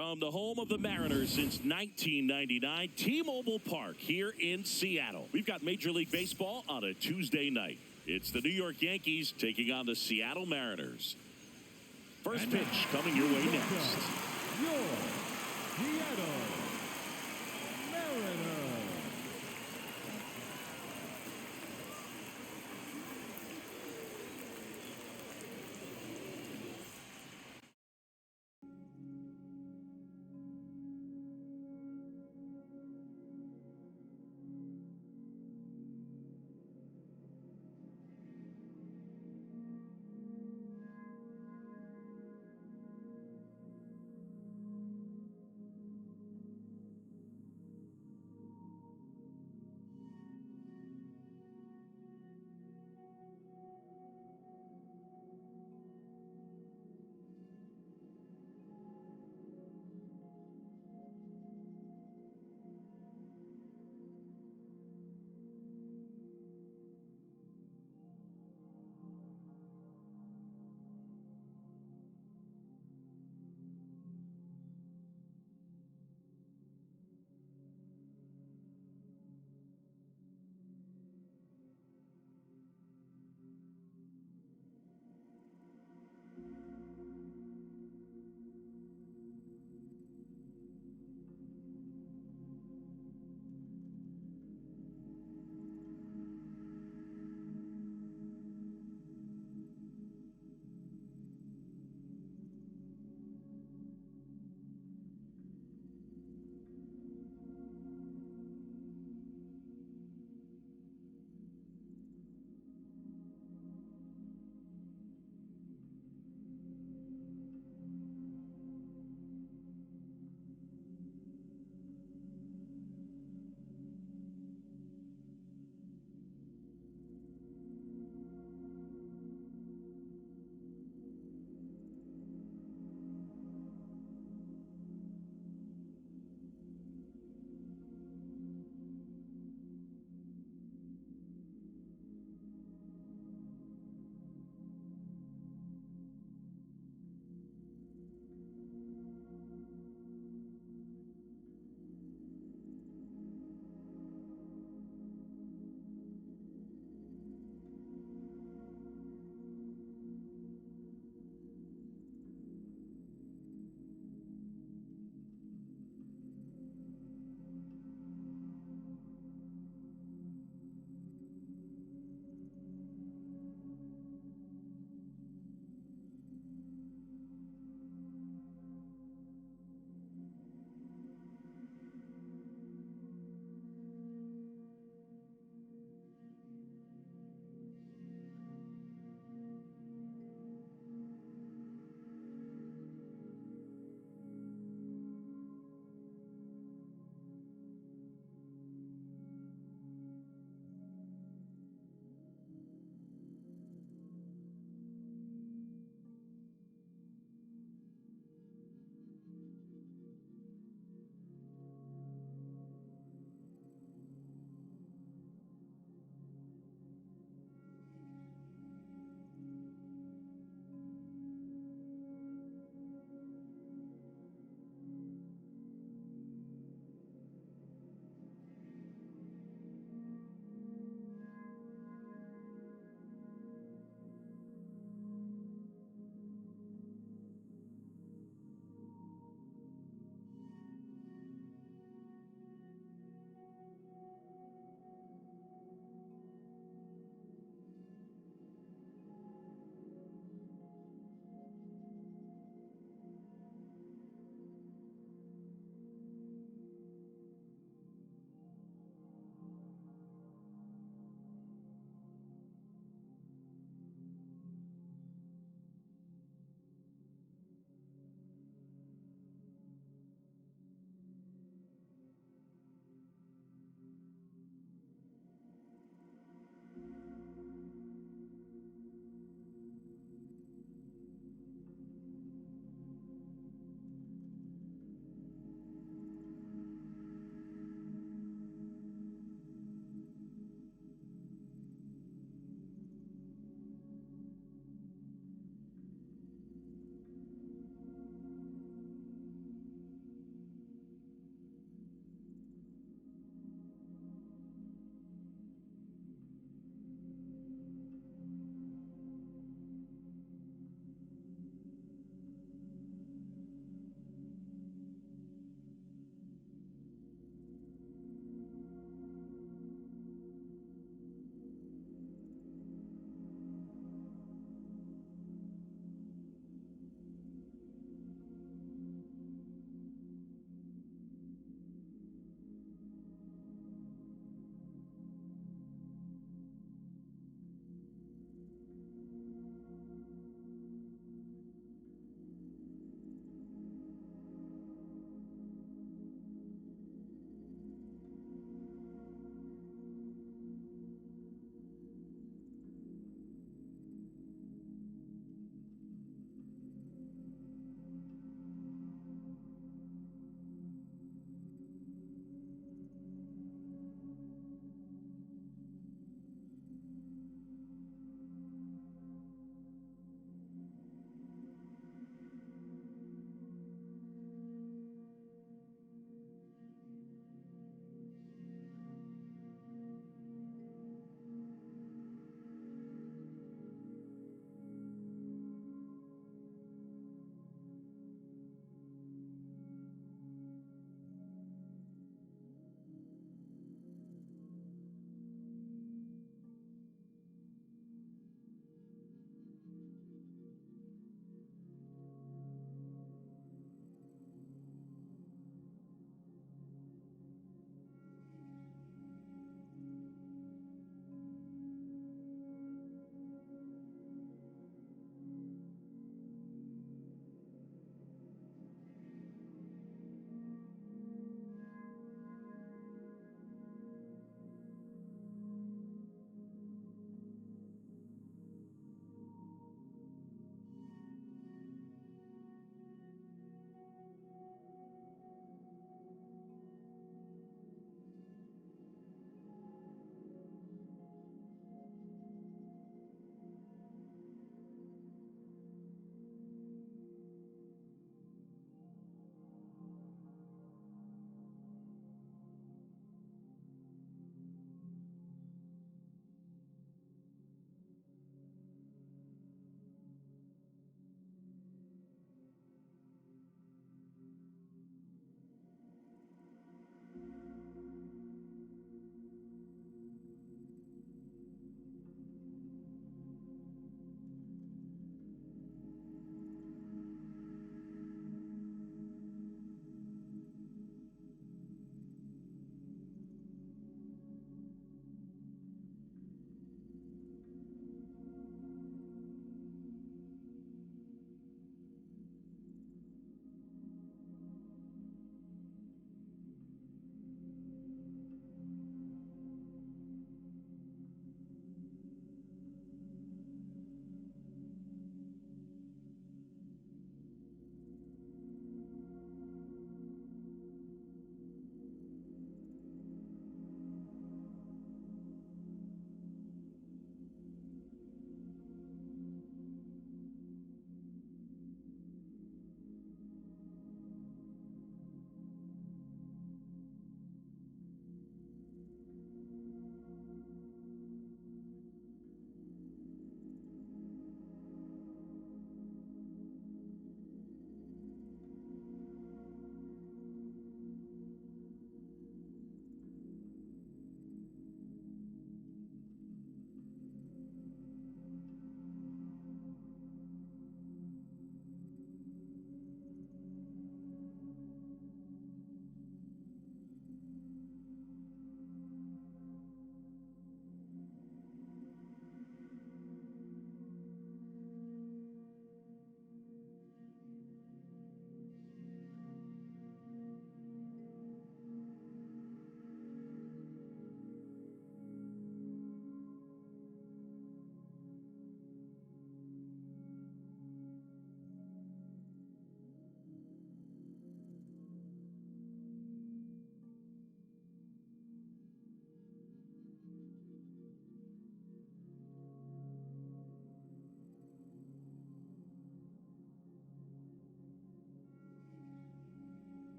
From the home of the Mariners since 1999, T-Mobile Park here in Seattle. We've got Major League Baseball on a Tuesday night. It's the New York Yankees taking on the Seattle Mariners. First pitch coming your way next. Your Seattle Mariners.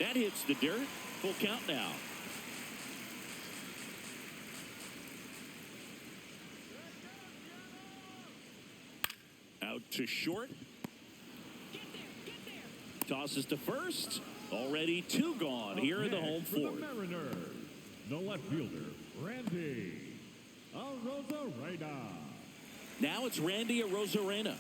That hits the dirt. Full count now. Out to short. Tosses to first. Already 2 gone here in the home fourth. The Mariners, the left fielder, Randy Arozarena. Now it's Randy Arozarena.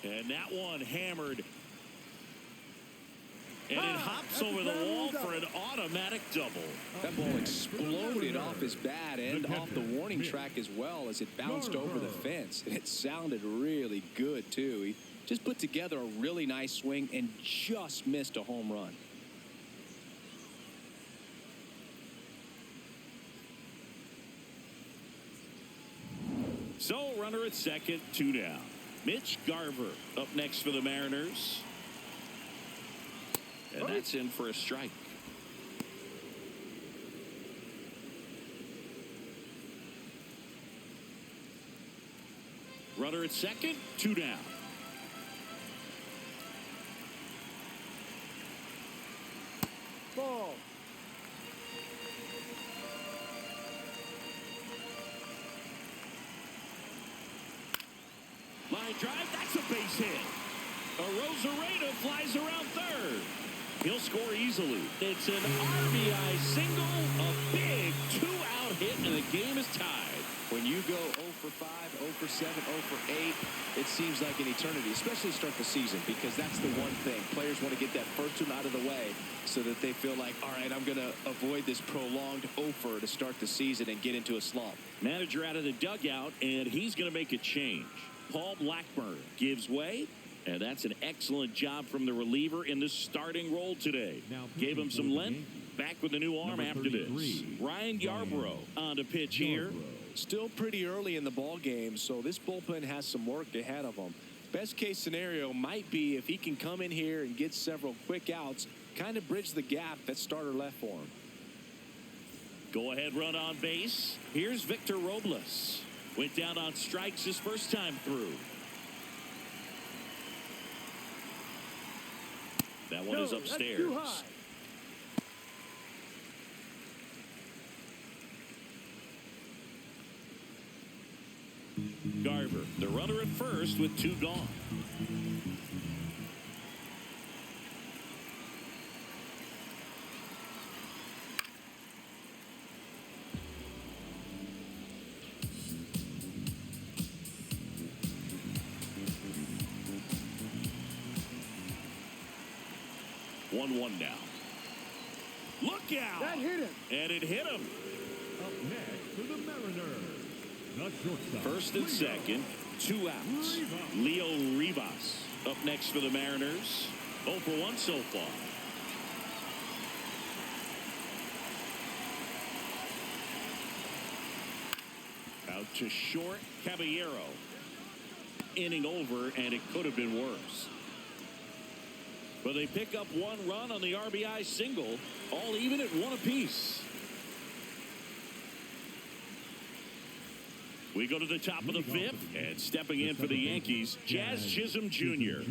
And that one hammered. And it hops over the wall for an automatic double. That ball exploded off his bat and off the warning track as well as it bounced over the fence. And it sounded really good, too. He just put together a really nice swing and just missed a home run. So, runner at second, 2 down. Mitch Garver up next for the Mariners. And that's in for a strike. Runner at second, 2 down. Ball. Line drive, that's a base hit. Arozarena flies around third. He'll score easily. It's an RBI single, a big 2-out hit, and the game is tied. When you go 0 for 5, 0 for 7, 0 for 8, it seems like an eternity, especially to start the season, because that's the one thing. Players want to get that first one out of the way so that they feel like, all right, I'm going to avoid this prolonged 0 for to start the season and get into a slump. Manager out of the dugout, and he's going to make a change. Paul Blackburn gives way. And that's an excellent job from the reliever in the starting role today. Gave him some length. Back with a new arm after this. Ryan Yarbrough on to pitch here. Still pretty early in the ball game, so this bullpen has some work ahead of them. Best case scenario might be if he can come in here and get several quick outs, kind of bridge the gap that starter left for him. Go ahead run on base. Here's Victor Robles. Went down on strikes his first time through. That one is upstairs. Garver, the runner at first with 2 gone. One now. Look out! That hit him. And it hit him. Up next for the Mariners, the shortstop. First and second, 2 outs. Leo Rivas up next for the Mariners. 0 for 1 so far. Out to short, Caballero. Inning over, and it could have been worse. But they pick up 1 run on the RBI single, all even at 1 apiece. We go to the top of the 5th, and stepping in for the Yankees, Jazz Chisholm Jr.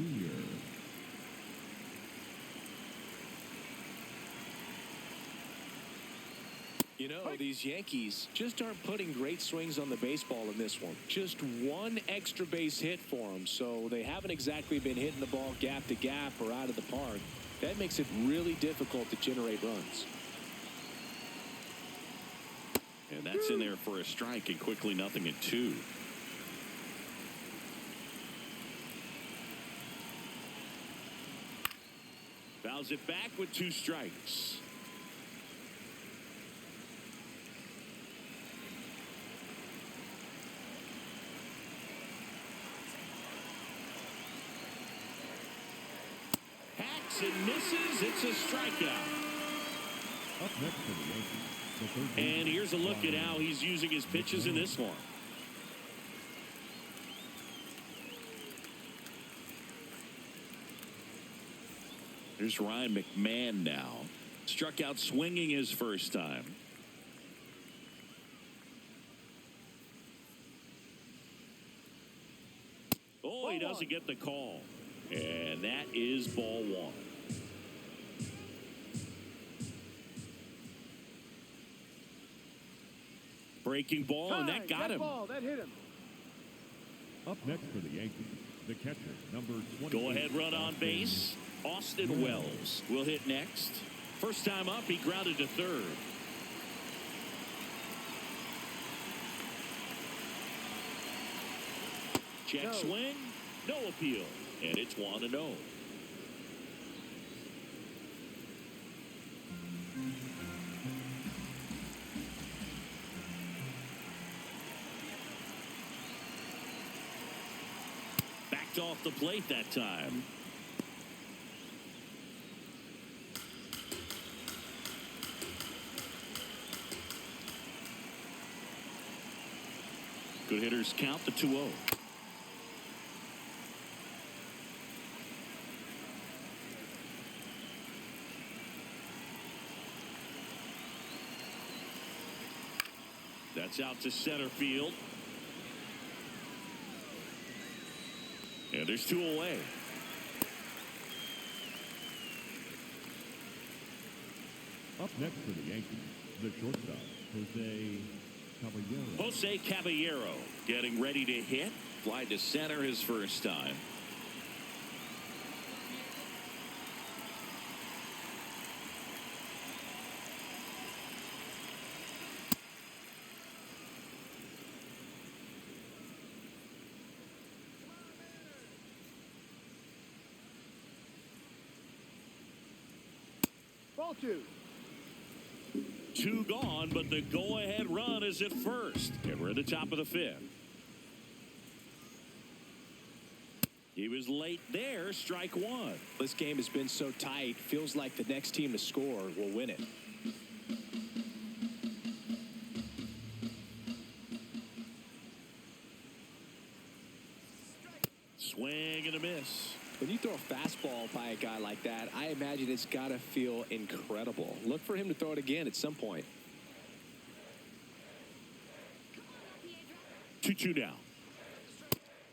You know, these Yankees just aren't putting great swings on the baseball in this one. Just 1 extra base hit for them, so they haven't exactly been hitting the ball gap to gap or out of the park. That makes it really difficult to generate runs. And that's in there for a strike, and quickly 0-2. Fouls it back with 2 strikes. And misses. It's a strikeout. Up next for the Yankees, and here's a look at how he's using his pitches in this one. Here's Ryan McMahon now. Struck out swinging his first time. doesn't get the call. And that is ball one. Breaking ball, and that got him. Ball, that hit him. Up next for the Yankees, the catcher, number 20. Go-ahead run on base. Austin Wells will hit next. First time up, he grounded to third. Check swing, no appeal, and it's 1-0. Backed off the plate that time. Good hitters count the 2-0. That's out to center field. And there's 2 away. Up next for the Yankees, the shortstop, Jose Caballero getting ready to hit. Fly to center his first time. Ball 2. 2 gone, but the go-ahead run is at first. And we're at the top of the 5th. He was late there, strike 1. This game has been so tight, feels like the next team to score will win it. Swing and a miss. When you throw a fastball by a guy like that, I imagine it's got to feel incredible. Look for him to throw it again at some point. 2-2 now.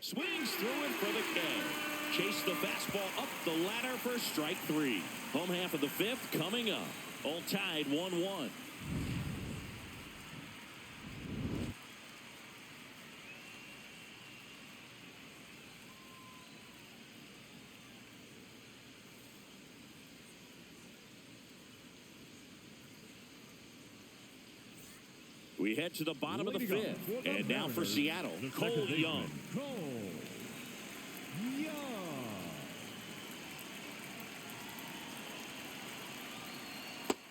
Swings through it for the K. Chase the fastball up the ladder for strike 3. Home half of the 5th coming up. All tied 1-1. We head to the bottom of the 5th. And now for Seattle, Cole Young.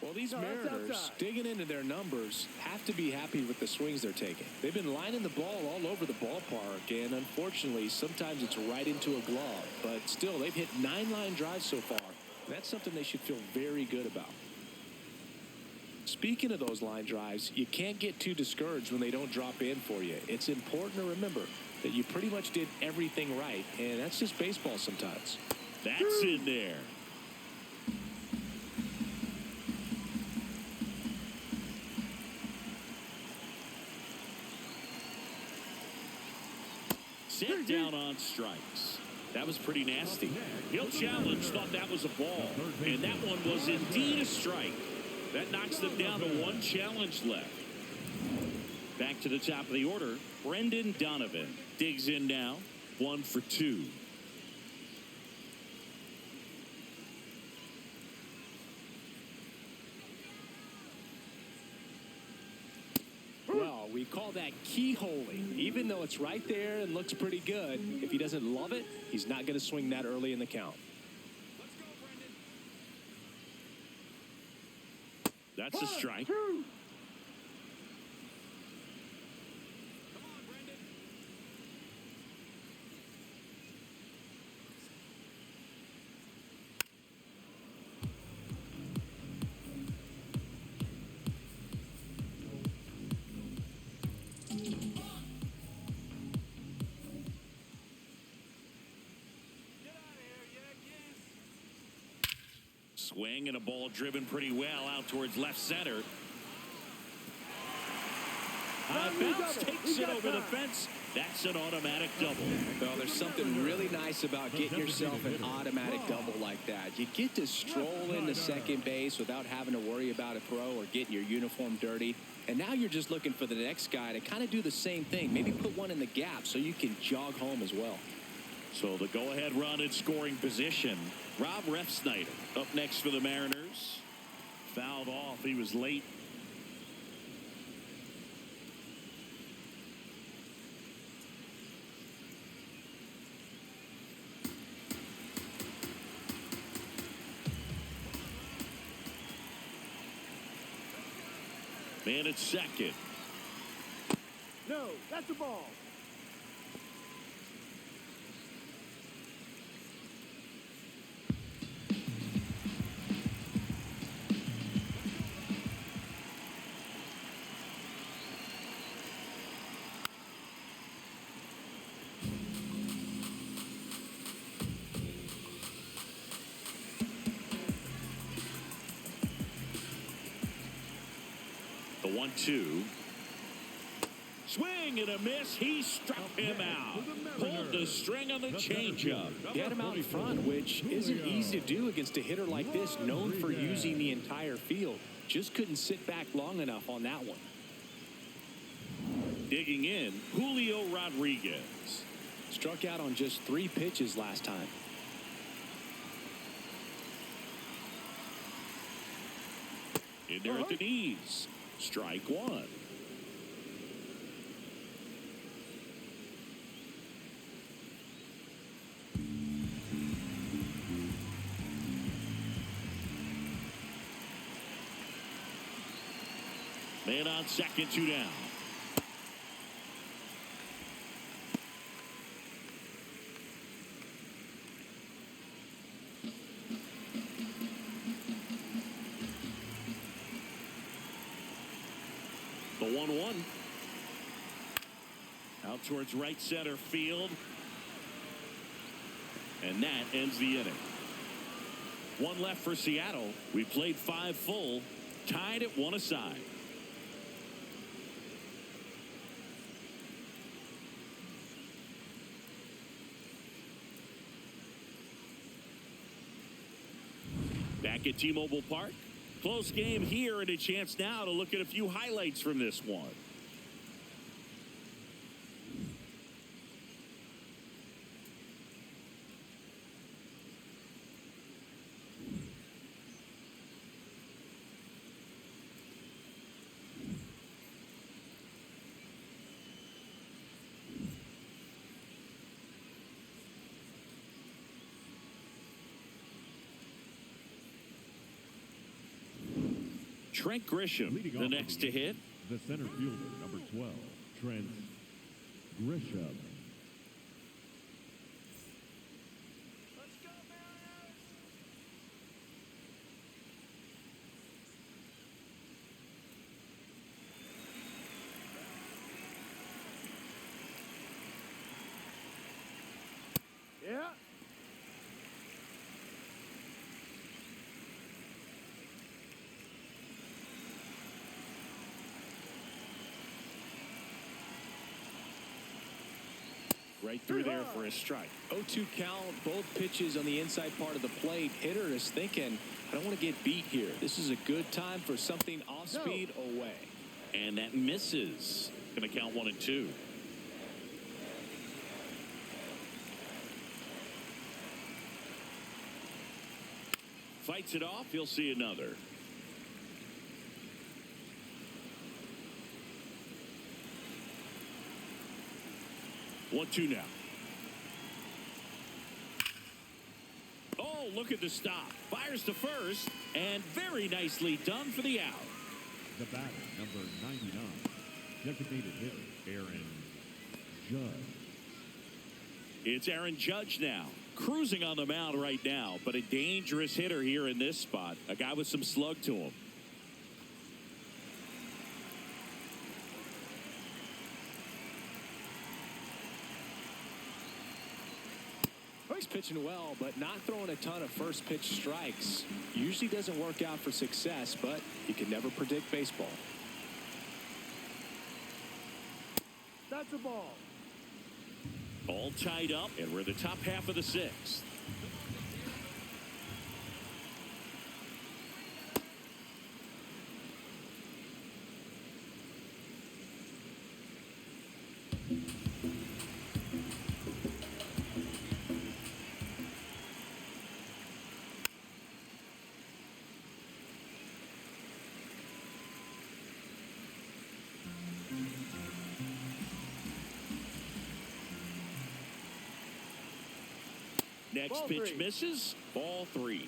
Well, these Mariners, digging into their numbers, have to be happy with the swings they're taking. They've been lining the ball all over the ballpark, and unfortunately, sometimes it's right into a glove. But still, they've hit 9 line drives so far. That's something they should feel very good about. Speaking of those line drives, you can't get too discouraged when they don't drop in for you. It's important to remember that you pretty much did everything right, and that's just baseball sometimes. That's in there. Sit down on strikes. That was pretty nasty. He'll challenge, thought that was a ball, and that one was indeed a strike. That knocks them down to 1 challenge left. Back to the top of the order, Brendan Donovan digs in now, 1 for 2. Well, we call that keyholing. Even though it's right there and looks pretty good, if he doesn't love it, he's not going to swing that early in the count. That's a strike. Swing and a ball driven pretty well out towards left center. High bounce takes it over the fence That's an automatic double. Well, there's something really nice about getting yourself an automatic double like that. You get to stroll into second base without having to worry about a throw or getting your uniform dirty. And now you're just looking for the next guy to kind of do the same thing. Maybe put one in the gap so you can jog home as well. So the go-ahead run in scoring position. Rob Refsnyder up next for the Mariners. Fouled off. He was late. Man at second. No, that's a ball. The 1-2. Swing and a miss. He struck him out. Pulled the string on the changeup. He had him out in front, which isn't easy to do against a hitter like this, known for using the entire field. Just couldn't sit back long enough on that one. Digging in, Julio Rodriguez. Struck out on just 3 pitches last time. In there at the knees. Strike one. Man on second, 2 down. The 1-1. Out towards right center field. And that ends the inning. 1 left for Seattle. We played 5 full. Tied at 1 aside. Back at T-Mobile Park. Close game here and a chance now to look at a few highlights from this one. Trent Grisham, Leading the off next for to hit. The center fielder, number 12, Trent Grisham. Yeah. Right through there for a strike. 0-2 count, both pitches on the inside part of the plate. Hitter is thinking, I don't want to get beat here. This is a good time for something off speed away. And that misses. Going to count 1 and 2. Fights it off. He'll see another. One, 2 now. Oh, look at the stop. Fires to first, and very nicely done for the out. The batter, number 99, designated hitter, Aaron Judge. It's Aaron Judge now. Cruising on the mound right now, but a dangerous hitter here in this spot. A guy with some slug to him. He's pitching well, but not throwing a ton of first pitch strikes. Usually doesn't work out for success, but you can never predict baseball. That's a ball. All tied up, and we're the top half of the sixth. Next Ball pitch three. misses. Ball 3.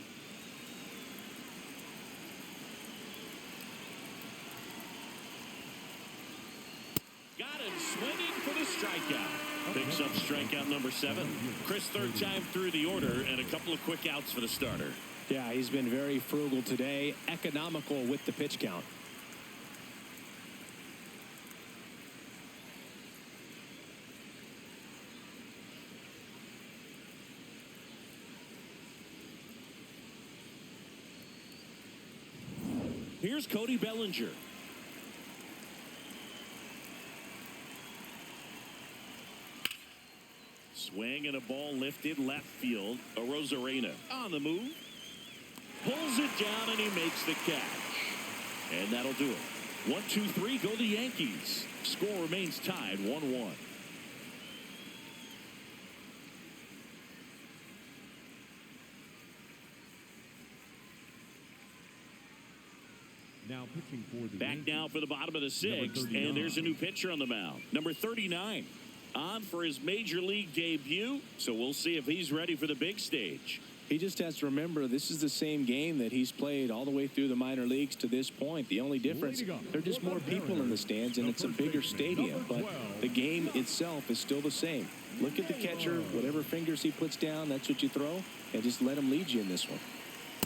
Got him swinging for the strikeout. Picks up strikeout number 7. Chris, third time through the order, and a couple of quick outs for the starter. Yeah, he's been very frugal today, economical with the pitch count. Here's Cody Bellinger. Swing and a ball lifted left field. Arozarena on the move. Pulls it down and he makes the catch. And that'll do it. 1, 2, 3 go the Yankees. Score remains tied 1-1. Now pitching for the Back Yankees. now for the bottom of the sixth, and there's a new pitcher on the mound. Number 39, on for his major league debut, so we'll see if he's ready for the big stage. He just has to remember this is the same game that he's played all the way through the minor leagues to this point. The only difference, there are just more people in the stands, and it's a bigger stadium, but the game itself is still the same. Look at the catcher, whatever fingers he puts down, that's what you throw, and just let him lead you in this one.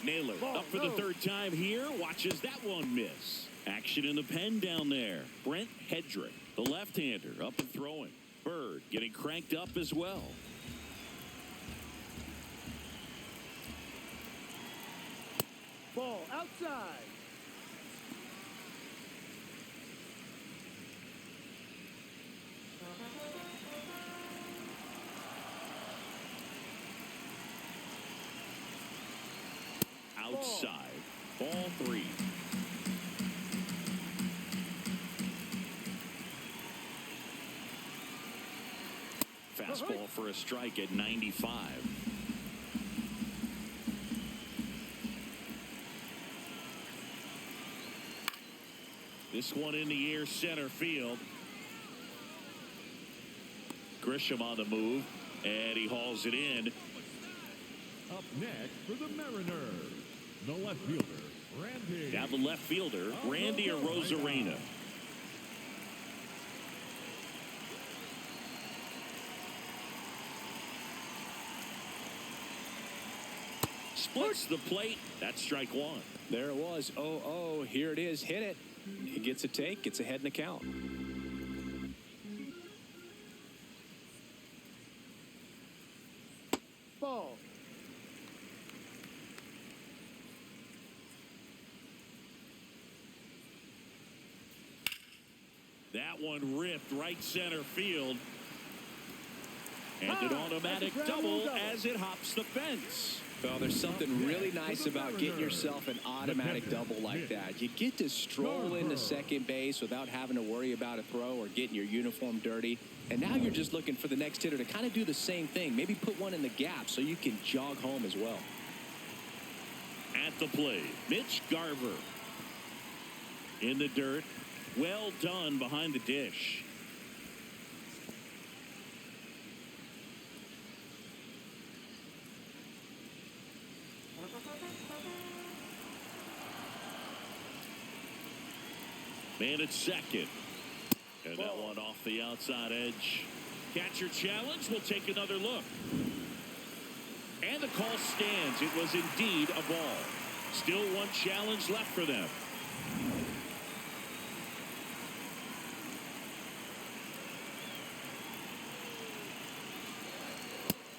Naylor up for the third time here. Watches that one miss. Action in the pen down there. Brent Hedrick, the left-hander, up and throwing. Bird getting cranked up as well. Ball outside. Outside. Ball 3. Fastball for a strike at 95. This one in the air, center field. Grisham on the move, and he hauls it in. Up next for the Mariners, the left fielder, Randy. Now the left fielder, Randy Arozarena. Splits the plate. That's strike 1. There it was. Oh, here it is. Hit it. He gets a take, gets ahead in the count. Ball. That one ripped right center field. And an automatic double as it hops the fence. Well, there's something really nice about getting yourself an automatic double like that. You get to stroll into second base without having to worry about a throw or getting your uniform dirty. And now you're just looking for the next hitter to kind of do the same thing. Maybe put one in the gap so you can jog home as well. At the plate, Mitch Garver. In the dirt. Well done behind the dish. Man at second. And that one off the outside edge. Catcher challenge. We'll take another look. And the call stands. It was indeed a ball. Still one challenge left for them.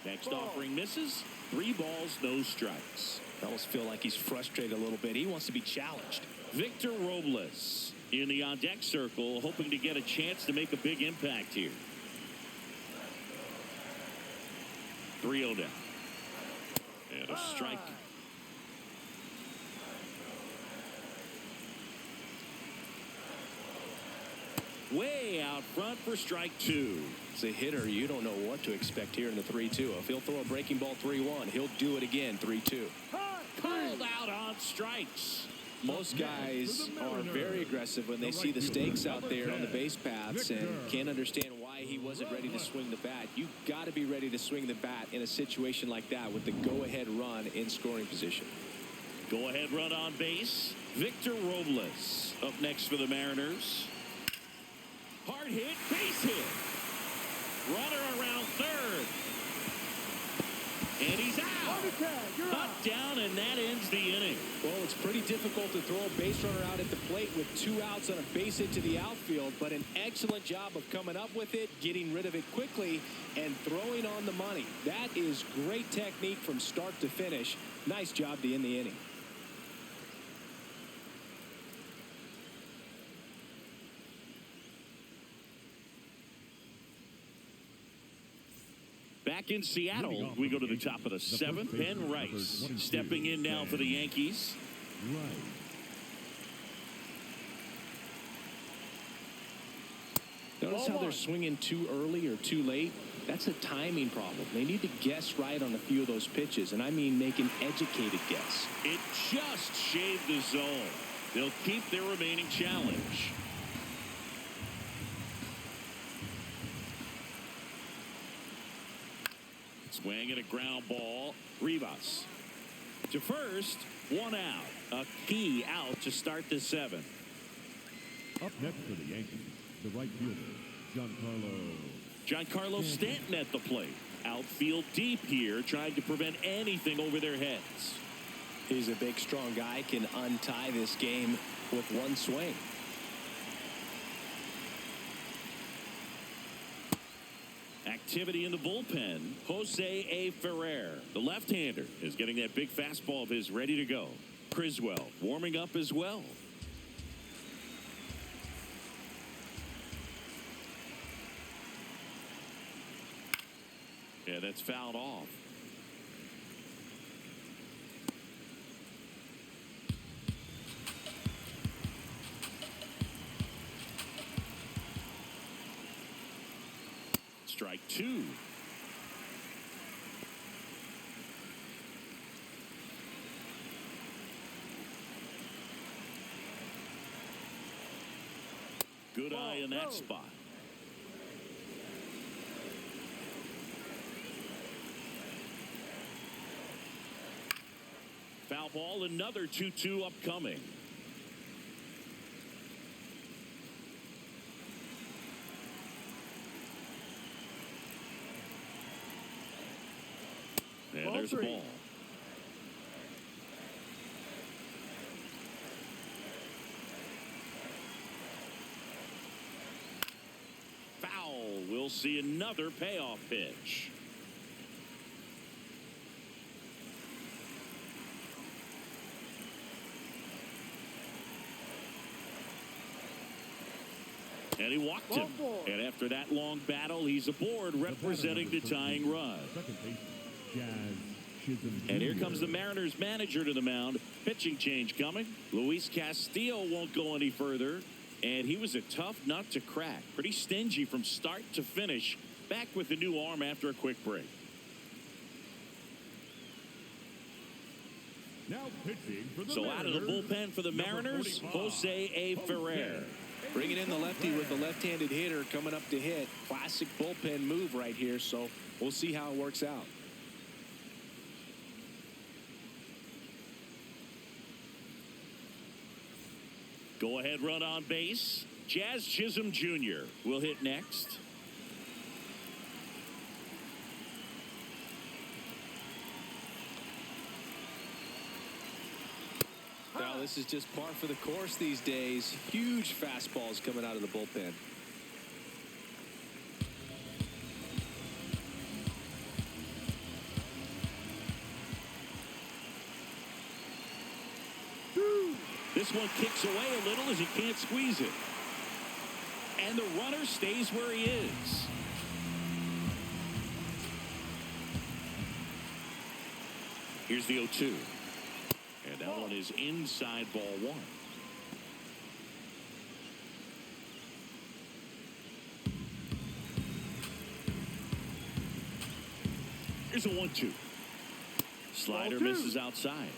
Next offering misses. 3 balls, no strikes. I almost feel like he's frustrated a little bit. He wants to be challenged. Victor Robles in the on-deck circle, hoping to get a chance to make a big impact here. 3-0 down. And a strike. Way out front for strike 2. As a hitter, you don't know what to expect here in the 3-2. If he'll throw a breaking ball 3-1, he'll do it again 3-2. Called out on strikes. Most guys are very aggressive when they see the stakes out there on the base paths and can't understand why he wasn't ready to swing the bat. You've got to be ready to swing the bat in a situation like that with the go-ahead run in scoring position. Go-ahead run on base. Victor Robles up next for the Mariners. Hard hit, base hit. Runner around third. And he's out. Cut down, and that ends the inning. Well, it's pretty difficult to throw a base runner out at the plate with 2 outs on a base hit to the outfield, but an excellent job of coming up with it, getting rid of it quickly, and throwing on the money. That is great technique from start to finish. Nice job to end the inning. Back in Seattle, we go to the top of the 7th. Ben Rice stepping in now for the Yankees. Notice how they're swinging too early or too late. That's a timing problem. They need to guess right on a few of those pitches, and I mean make an educated guess. It just shaved the zone. They'll keep their remaining challenge. Swing and a ground ball. Rivas to first. 1 out. A key out to start the 7th. Up next for the Yankees, the right fielder, Giancarlo Stanton at the plate. Outfield deep here, trying to prevent anything over their heads. He's a big, strong guy, can untie this game with one swing. Activity in the bullpen. Jose A. Ferrer, the left-hander, is getting that big fastball of his ready to go. Criswell warming up as well. Yeah, that's fouled off. Strike 2. Good eye in that spot. Foul ball, another 2-2 upcoming. And there's the ball. Foul. We'll see another payoff pitch. And he walked him. And after that long battle, he's aboard representing the tying run. And here comes the Mariners manager to the mound. Pitching change coming. Luis Castillo won't go any further. And he was a tough nut to crack. Pretty stingy from start to finish. Back with the new arm after a quick break. Now pitching for the So out of the bullpen for the Mariners, Jose A. Ferrer. Bringing in the lefty with the left-handed hitter coming up to hit. Classic bullpen move right here, so we'll see how it works out. Go-ahead run on base. Jazz Chisholm Jr. will hit next. Now, this is just par for the course these days. Huge fastballs coming out of the bullpen. This one kicks away a little as he can't squeeze it. And the runner stays where he is. Here's the 0-2. And that one is inside ball one. Here's a 1-2. Slider misses outside.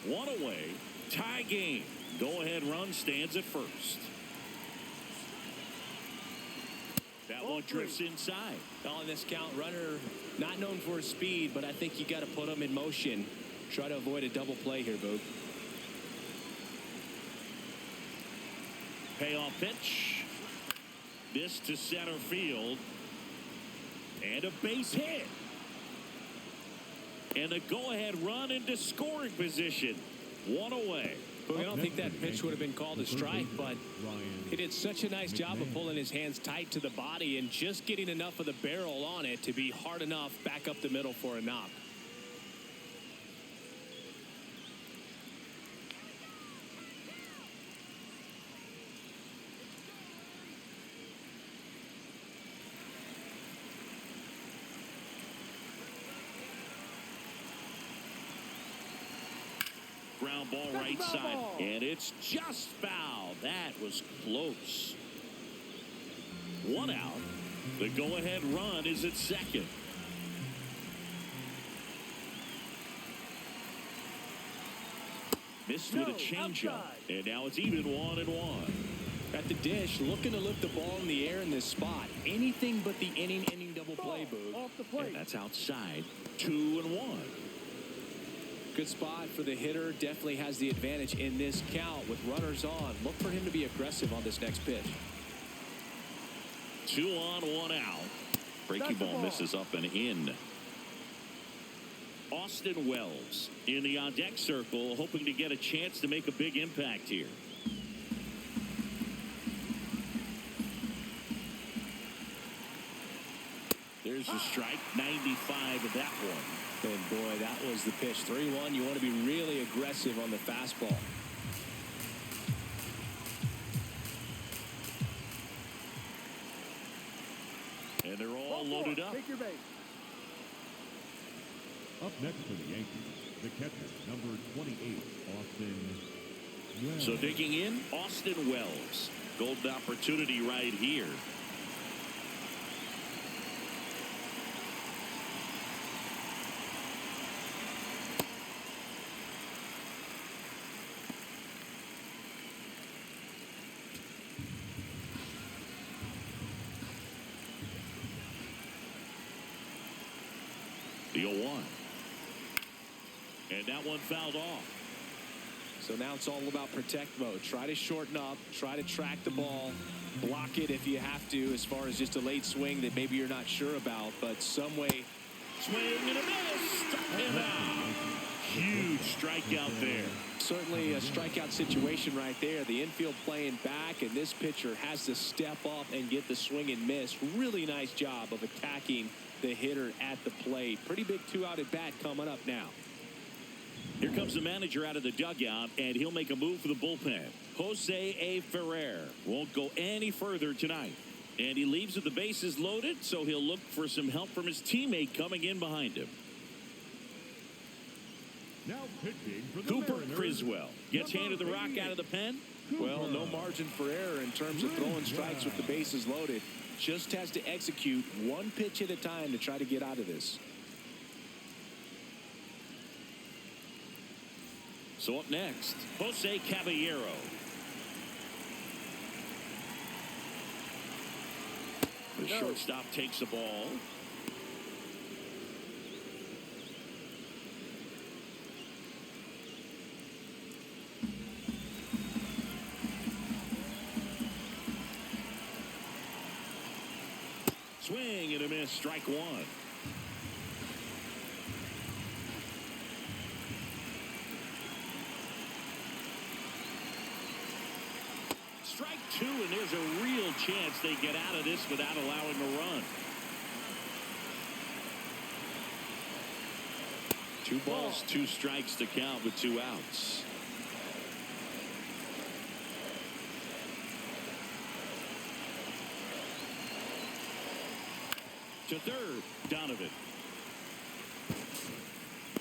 One away. Tie game. Go-ahead run stands at first. That one drifts inside. On this count, runner not known for his speed, but I think you got to put him in motion. Try to avoid a double play here, Boog. Payoff pitch. This to center field. And a base hit. And a go-ahead run into scoring position. One away. Boog, I don't think that pitch would have been called a strike, but he did such a nice job of pulling his hands tight to the body and just getting enough of the barrel on it to be hard enough back up the middle for a knock. Ground ball right side. And it's just foul. That was close. One out. The go-ahead run is at second. Missed with a changeup. And now it's even 1-1. At the dish, looking to lift the ball in the air in this spot. Anything but the inning double play, Boog. Off the plate. And that's outside. 2-1. Good spot for the hitter. Definitely has the advantage in this count with runners on. Look for him to be aggressive on this next pitch. 2 on, 1 out. Breaking ball misses up and in. Austin Wells in the on-deck circle, hoping to get a chance to make a big impact here. There's the strike. 95 of that one. And boy, that was the pitch. 3-1. You want to be really aggressive on the fastball. And they're all loaded up. Take your base. Up next for the Yankees, the catcher, number 28, Austin Wells. So digging in, Austin Wells. Golden opportunity right here. The 0-1. And that one fouled off. So now it's all about protect mode. Try to shorten up. Try to track the ball. Block it if you have to, as far as just a late swing that maybe you're not sure about. But some way. Swing and a miss. Him out. Huge strikeout there. Certainly a strikeout situation right there. The infield playing back, and this pitcher has to step up and get the swing and miss. Really nice job of attacking the hitter at the plate. Pretty big 2-out at bat coming up now. Here comes the manager out of the dugout, and he'll make a move for the bullpen. Jose A. Ferrer won't go any further tonight. And he leaves with the bases loaded, so he'll look for some help from his teammate coming in behind him. Now pitching for the Cooper Mariners, Criswell gets handed the rock out of the pen. Well, no margin for error in terms of throwing strikes with the bases loaded. Just has to execute one pitch at a time to try to get out of this. So up next, Jose Caballero. The shortstop takes the ball. Swing and a miss, strike one. Strike two, and there's a real chance they get out of this without allowing a run. 2 balls, 2 strikes to count with 2 outs. To third, Donovan.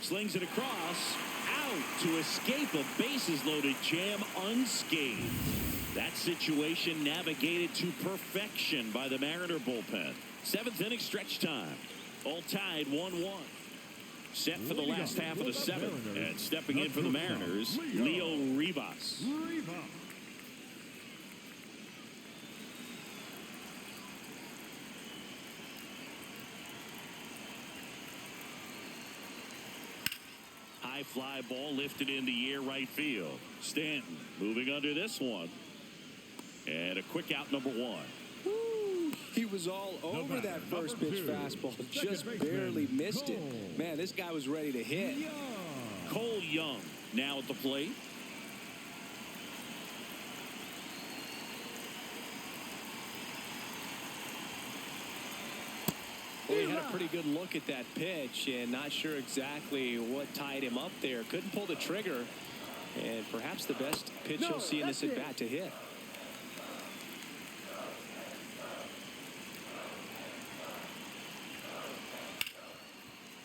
Slings it across. Out to escape a bases-loaded jam unscathed. That situation navigated to perfection by the Mariner bullpen. 7th inning stretch time. All tied 1-1. Set for the last half of the 7th. And stepping in for the Mariners, Leo Rivas. High fly ball lifted in the air right field. Stanton moving under this one. And a quick out, number 1. He was all over that first pitch fastball. Just barely missed it. Man, this guy was ready to hit. Cole Young now at the plate. Well, he had a pretty good look at that pitch and not sure exactly what tied him up there. Couldn't pull the trigger. And perhaps the best pitch you'll see in this at bat to hit.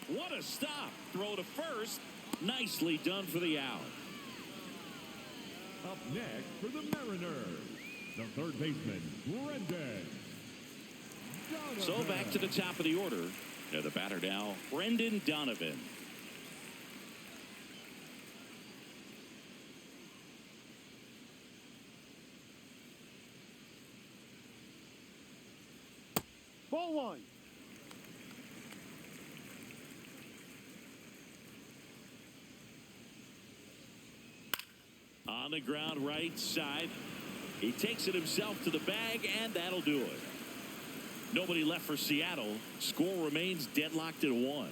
What a stop. Throw to first. Nicely done for the out. Up next for the Mariners, the third baseman, Brendan. So back to the top of the order. Now the batter now, Brendan Donovan. Ball 1. On the ground right side. He takes it himself to the bag, and that'll do it. Nobody left for Seattle. Score remains deadlocked at 1.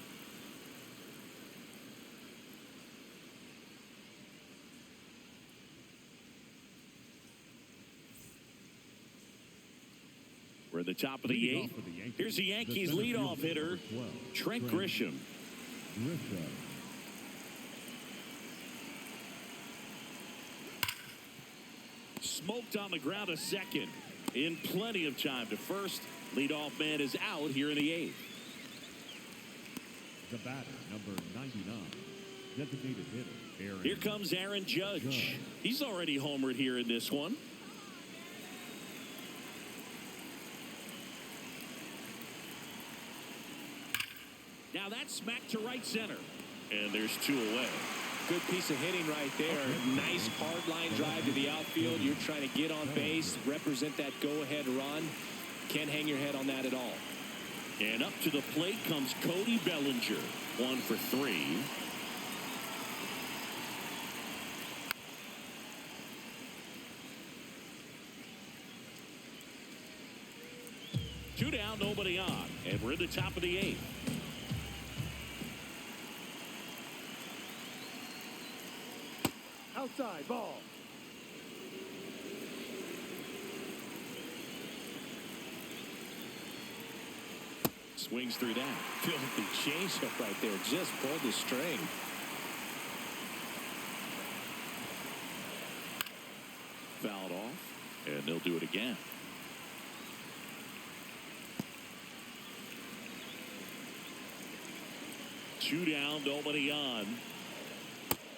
We're at the top of the 8th. Here's the Yankees leadoff hitter, Trent Grisham. Smoked on the ground a second. In plenty of time to first. Leadoff man is out here in the 8th. The batter, number 99, designated hitter, Aaron. Here comes Aaron Judge. He's already homered here in this one. Now that's smacked to right center. And there's 2 away. Good piece of hitting right there. Nice hard line drive to the outfield. You're trying to get on base, represent that go-ahead run. Can't hang your head on that at all. And up to the plate comes Cody Bellinger. 1 for 3. Two down, nobody on. And we're at the top of the 8th. Outside ball. Swings through that. Filthy changeup right there. Just pulled the string. Fouled off. And they'll do it again. Two down, nobody on.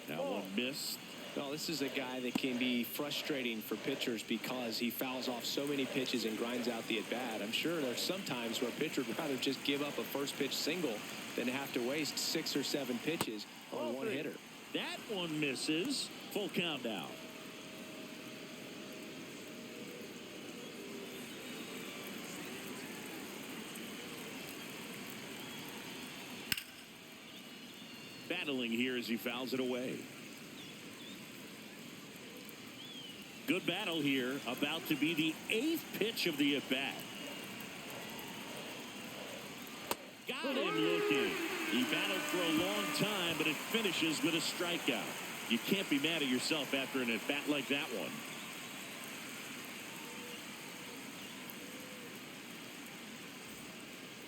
Now one missed. Well, this is a guy that can be frustrating for pitchers because he fouls off so many pitches and grinds out the at-bat. I'm sure there's some times where a pitcher would rather just give up a first pitch single than have to waste 6 or 7 pitches on one hitter. That one misses. Full count now. Battling here as he fouls it away. Good battle here. About to be the 8th pitch of the at-bat. Got him looking. He battled for a long time, but it finishes with a strikeout. You can't be mad at yourself after an at-bat like that one.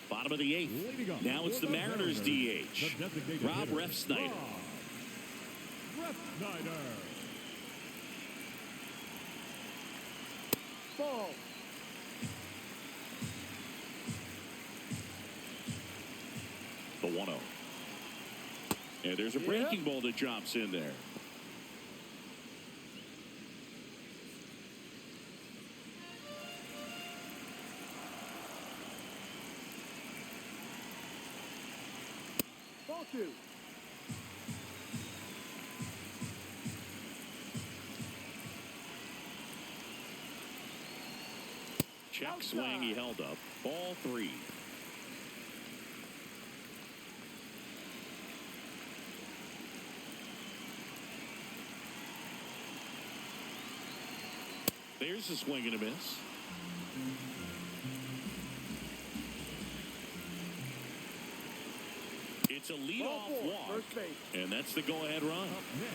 Bottom of the 8th. Now it's the Mariners DH. Rob Refsnyder. Ball. The 1-0. And there's a breaking ball that drops in there. Ball 2. Check swing, he held up. Ball 3. There's a swing and a miss. It's a leadoff walk, and that's the go-ahead run.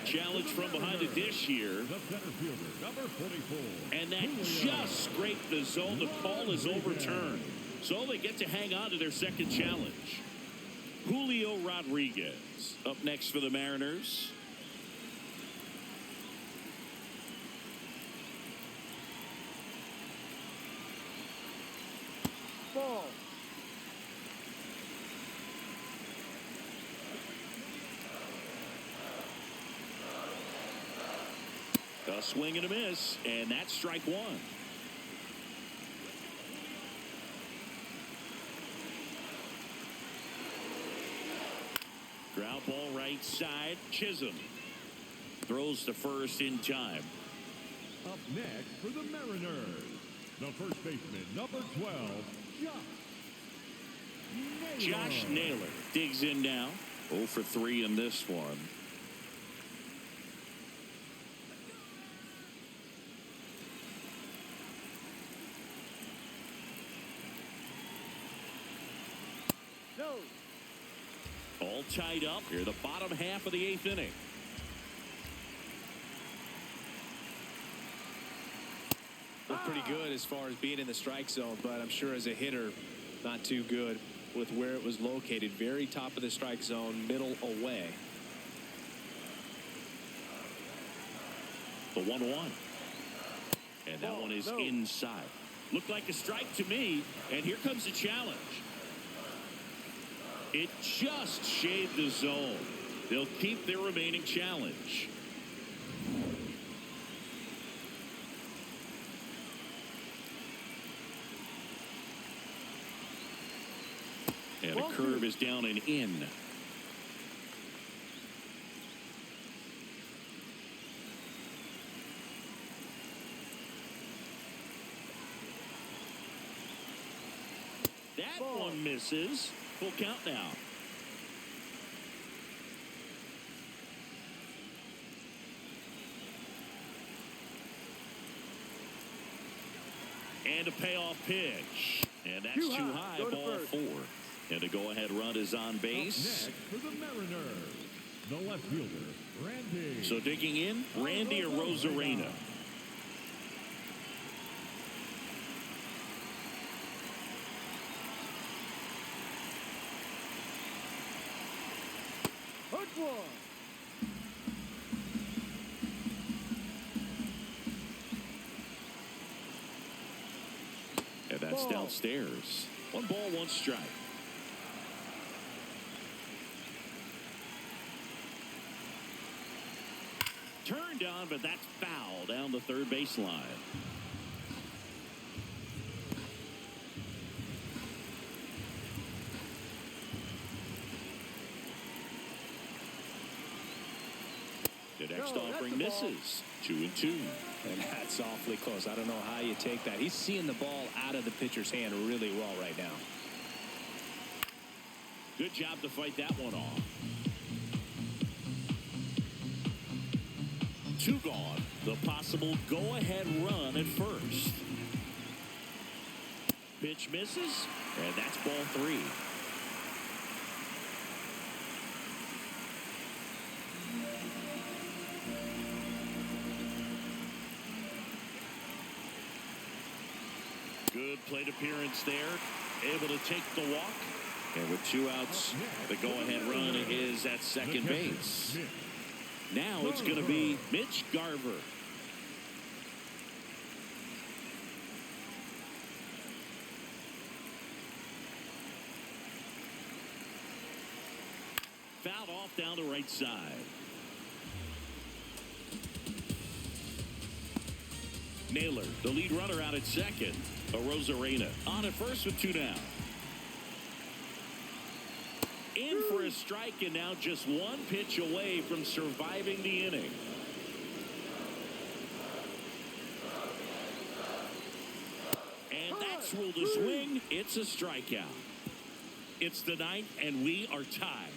Challenge from behind the dish here. The center fielder, number 44. And that just scraped the zone. The call is overturned. So they get to hang on to their second challenge. Julio Rodriguez up next for the Mariners. Ball. A swing and a miss, and that's strike 1. Ground ball right side. Chisholm throws to first in time. Up next for the Mariners, the first baseman, number 12, Josh Naylor digs in now. 0 for 3 in this one. No. All tied up here, the bottom half of the 8th inning. Looked pretty good as far as being in the strike zone, but I'm sure as a hitter, not too good with where it was located. Very top of the strike zone, middle away. The 1-1. And that one is inside. Looked like a strike to me, and here comes the challenge. It just shaved the zone. They'll keep their remaining challenge. And a curve is down and in. That one misses. Full count now. And a payoff pitch. And that's too high. Ball 4. And a go-ahead run is on base. Up next for the Mariners, the left fielder, Randy. So digging in, Randy Arozarena. Hook 1. And that's downstairs. 1 ball, 1 strike. Turned on, but that's foul down the third baseline. The next offering misses. 2-2. And that's awfully close. I don't know how you take that. He's seeing the ball out of the pitcher's hand really well right now. Good job to fight that one off. 2 gone. The possible go-ahead run at first. Pitch misses, and that's ball 3. Good plate appearance there. Able to take the walk. And with 2 outs, the go-ahead run is at second base. Now it's going to be Mitch Garver. fouled off down the right side. Naylor, the lead runner, out at second. Arozarena on at first with 2 down. In for a strike, and now just 1 pitch away from surviving the inning. And that's ruled a swing. It's a strikeout. It's the 9th, and we are tied.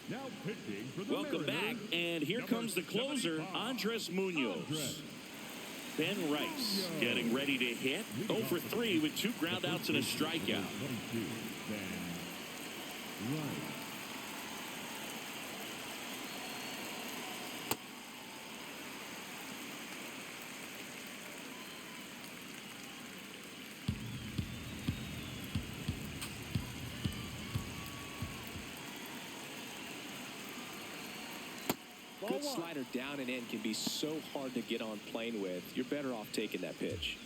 Now pitching for the Welcome back, and here comes the closer, Andres Munoz. Ben Rice getting ready to hit. 0 for 3 with 2 groundouts and a strikeout. Ben Rice. Good slider down and in can be so hard to get on plane with. You're better off taking that pitch.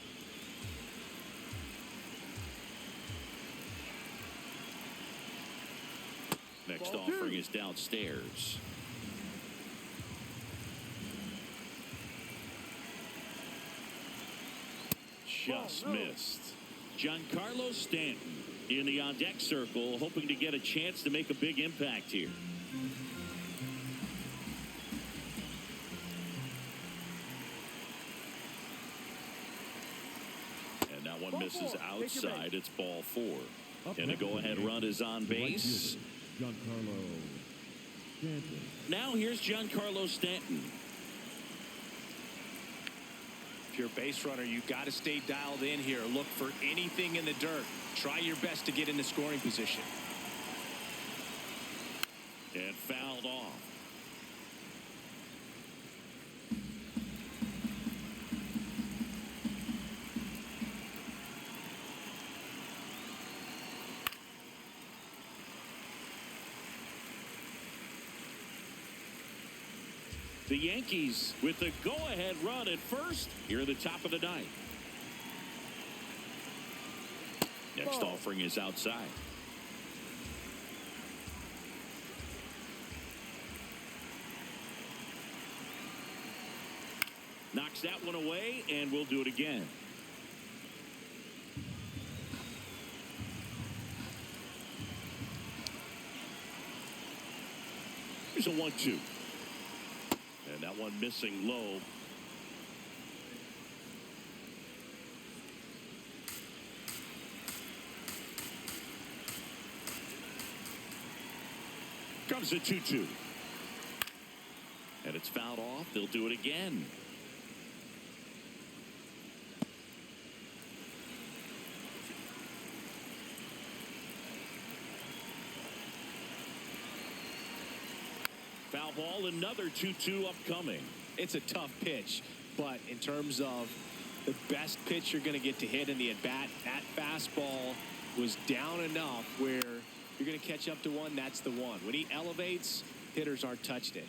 Next offering is downstairs. Just missed. Giancarlo Stanton in the on-deck circle, hoping to get a chance to make a big impact here. One misses outside. It's ball 4. And a go-ahead run is on base. Giancarlo Stanton. Now here's Giancarlo Stanton. If you're a base runner, you've got to stay dialed in here. Look for anything in the dirt. Try your best to get into scoring position. And fouled off. The Yankees with the go-ahead run at first here at the top of the 9th. Next offering is outside. Knocks that one away, and we'll do it again. Here's a 1-2. And that one missing low. Comes a 2-2. And it's fouled off. They'll do it again. Foul ball, another 2-2 upcoming. It's a tough pitch, but in terms of the best pitch you're going to get to hit in the at-bat, that fastball was down enough where you're going to catch up to one, that's the one. When he elevates, hitters aren't touched it.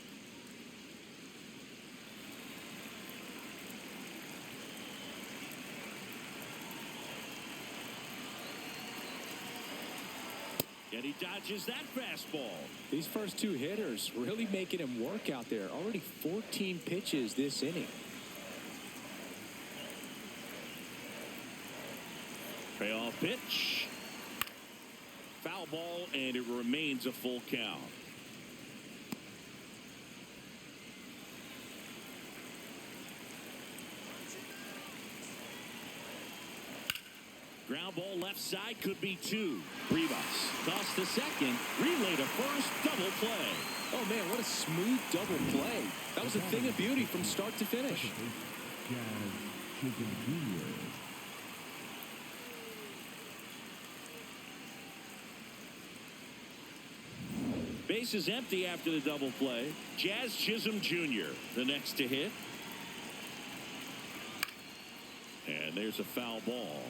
And he dodges that fastball. These first 2 hitters really making him work out there. Already 14 pitches this inning. Payoff pitch. Foul ball, and it remains a full count. Ground ball left side, could be 2. Rivas toss to second, relay to first, double play. Oh man, what a smooth double play. That was a thing of beauty from start to finish. Jazz Chisholm Jr. base is empty after the double play. Jazz Chisholm Jr., the next to hit. And there's a foul ball.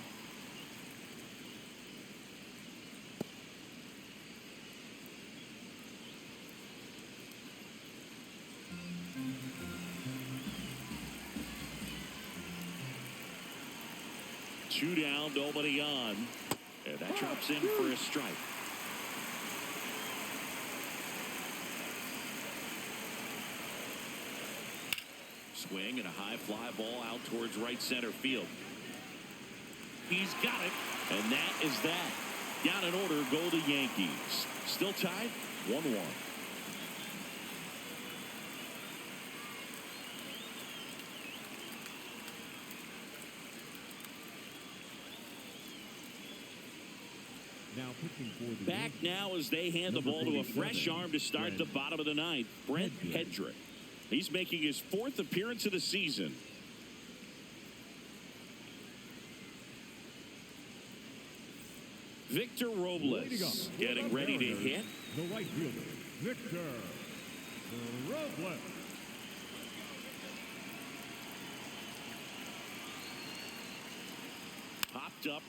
Two down, nobody on. And that drops in for a strike. Swing and a high fly ball out towards right center field. He's got it. And that is that. Down in order go the Yankees. Still tied 1-1. Now pitching for the Back Yankees, now as they hand the ball to a fresh arm to start the bottom of the ninth. Brent Hedrick. He's making his 4th appearance of the season. Victor Robles getting ready to hit. the right fielder, Victor Robles. Popped up,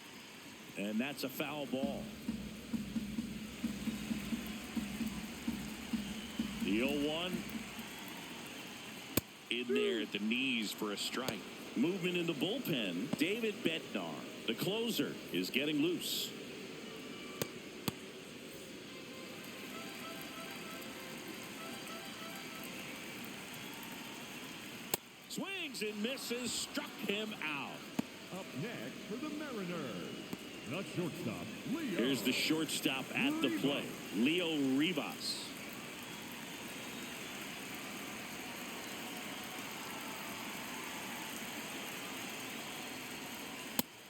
and that's a foul ball. The 0-1 in there at the knees for a strike. Movement in the bullpen. David Bednar, the closer, is getting loose. Swings and misses, struck him out. Up next for the Mariners, the shortstop, Leo. Here's the shortstop at the plate, Leo Rivas.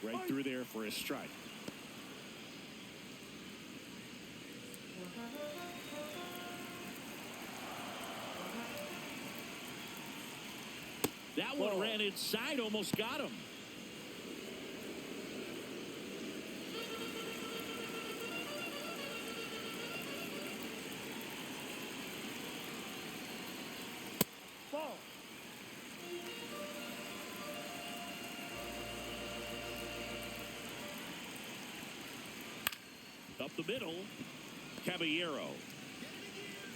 Right through there for a strike. That one ran inside, almost got him. Ball. Up the middle, Caballero.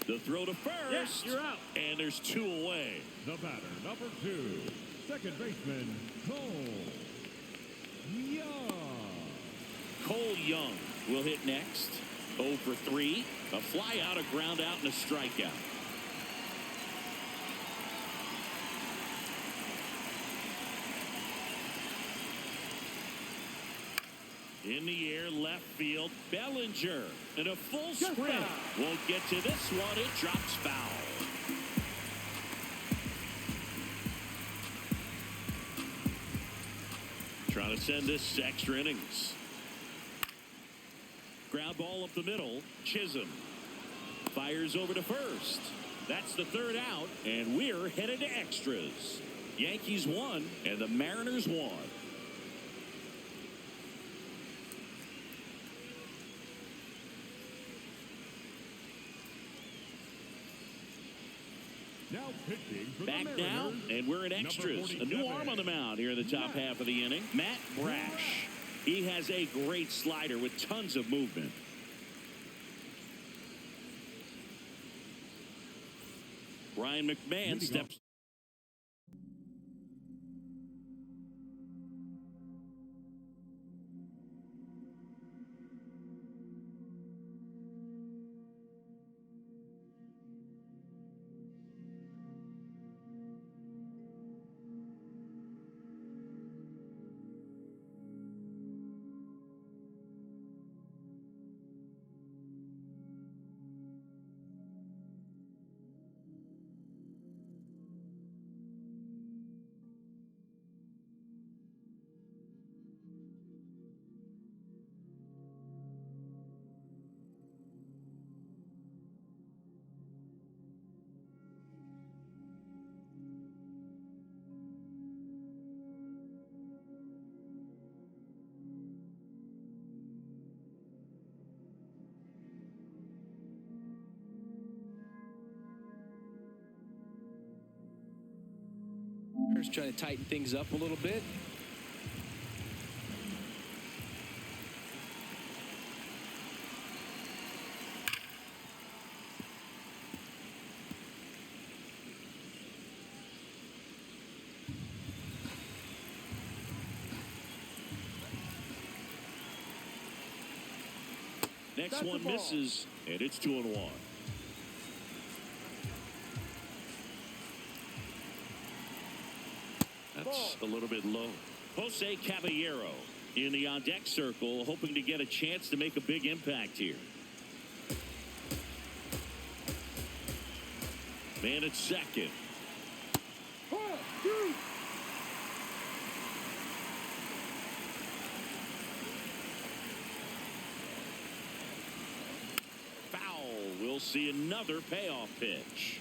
The throw to first. Yes, you're out. And there's 2 away. The batter, number 2, second baseman, Cole Young. Cole Young will hit next. 0 for 3. A fly out, a ground out, and a strikeout. In the air, left field, Bellinger. And a full sprint. Won't get to this one. It drops foul. Trying to send this to extra innings. Ground ball up the middle. Chisholm fires over to first. That's the 3rd out, and we're headed to extras. Yankees won, and the Mariners won. Now pitching for Back the now, Mariners, and we're in extras. A new arm on the mound here in the top half of the inning. Matt Brash. He has a great slider with tons of movement. Ryan McMahon steps. Trying to tighten things up a little bit. Next one misses, and it's 2-1. That's a little bit low. Jose Caballero in the on-deck circle, hoping to get a chance to make a big impact here. Man at second. Foul. We'll see another payoff pitch.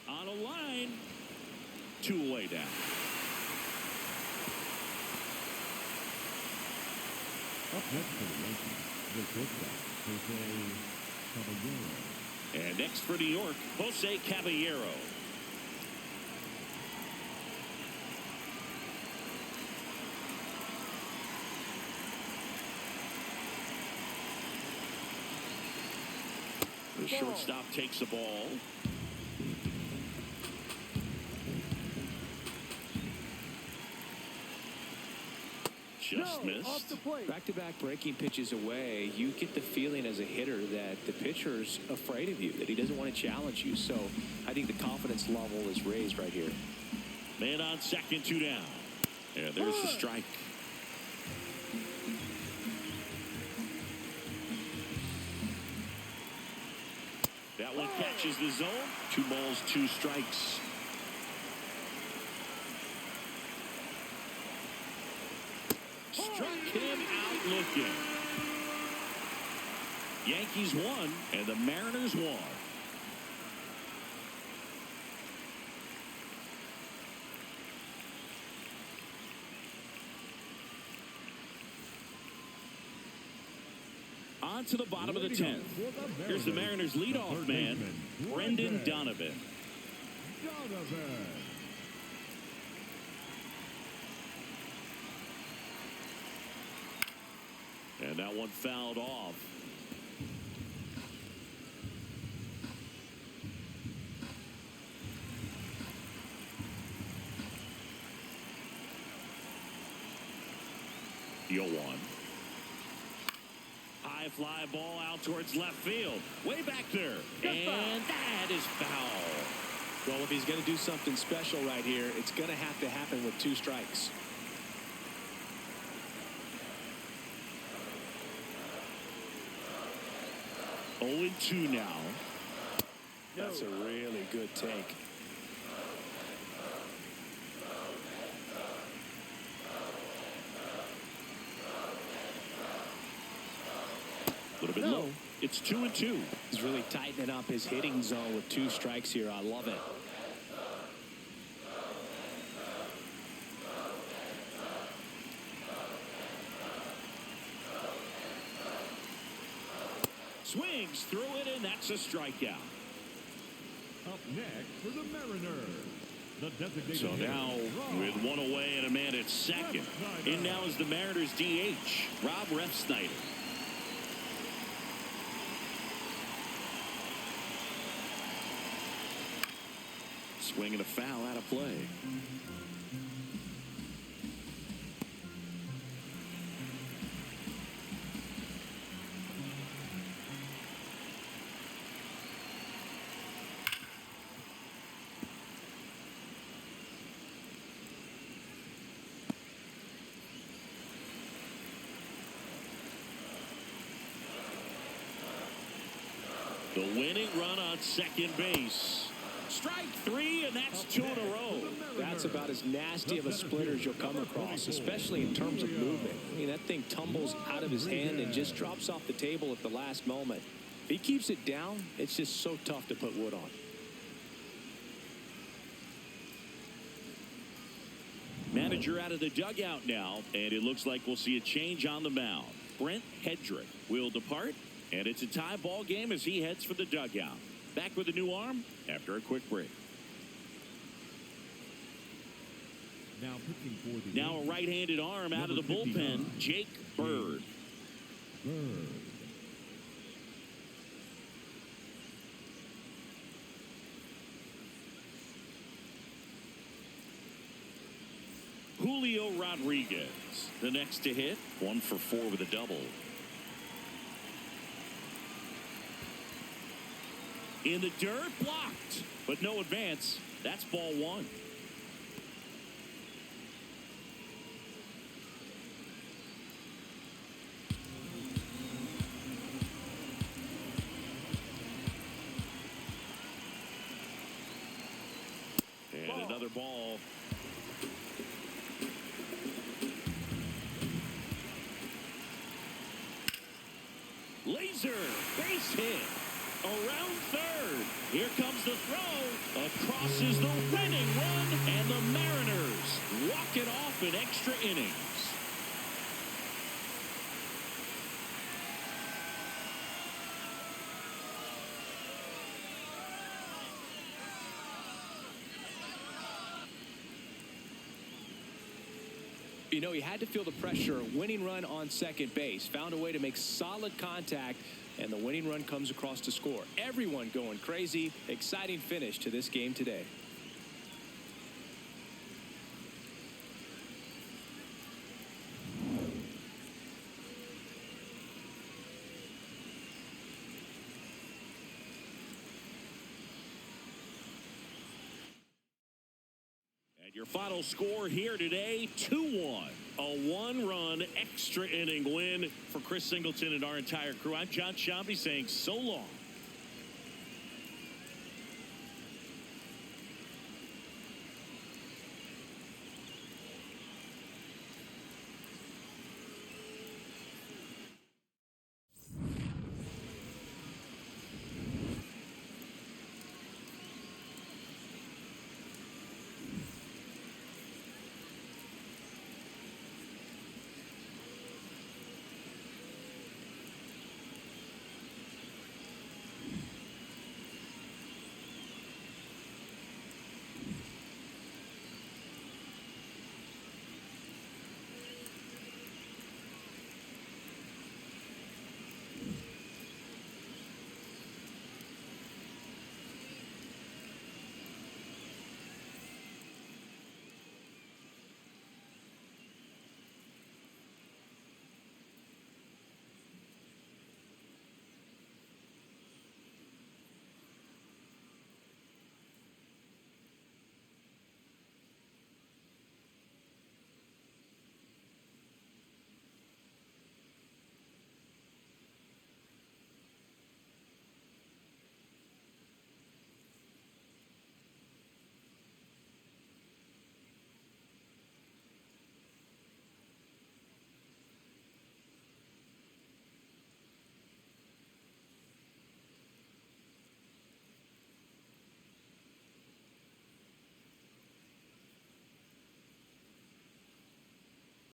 On a line. 2 away down. Up next for the Yankees, the shortstop, Jose Caballero. And next for New York, Jose Caballero. The shortstop takes the ball. Just missed. Back-to-back breaking pitches away, you get the feeling as a hitter that the pitcher's afraid of you, that he doesn't want to challenge you. So I think the confidence level is raised right here. Man on second, 2 down. And there's the strike. That one catches the zone. 2 balls, 2 strikes. Struck him out looking. Yankees won, and the Mariners won. On to the bottom of the 10th. Here's the Mariners leadoff man, Brendan Donovan. And that one fouled off. Yo one. High fly ball out towards left field. Way back there. And that is foul. Well, if he's going to do something special right here, it's going to have to happen with 2 strikes. Oh, 0-2 now. That's a really good take. A little bit low. It's 2-2. He's really tightening up his hitting zone with 2 strikes here. I love it. Swings through it, and that's a strikeout. Up next for the Mariners, the designated So now with 1 away and a man at second. In now is the Mariners DH, Rob Refsnyder. Swinging a foul out of play. The winning run on second base. Strike 3, and that's 2 in a row. That's about as nasty of a splitter as you'll come across, especially in terms of movement. I mean, that thing tumbles out of his hand and just drops off the table at the last moment. If he keeps it down, it's just so tough to put wood on. Manager out of the dugout now, and it looks like we'll see a change on the mound. Trent Hedrick will depart, and it's a tie ball game as he heads for the dugout. Back with a new arm after a quick break. Now pitching for the Now a right-handed arm out of the bullpen, Jake Bird. Julio Rodriguez, the next to hit, 1 for 4 with a double. In the dirt, blocked, but no advance. That's ball 1. And another ball. Laser, base hit. Around third. Here comes the throw. Across is the winning run. And the Mariners walk it off in extra innings. You know, he had to feel the pressure. Winning run on second base. Found a way to make solid contact, and the winning run comes across to score. Everyone going crazy. Exciting finish to this game today. Your final score here today, 2-1. A one-run extra inning win for Chris Singleton and our entire crew. I'm John Shambi saying so long.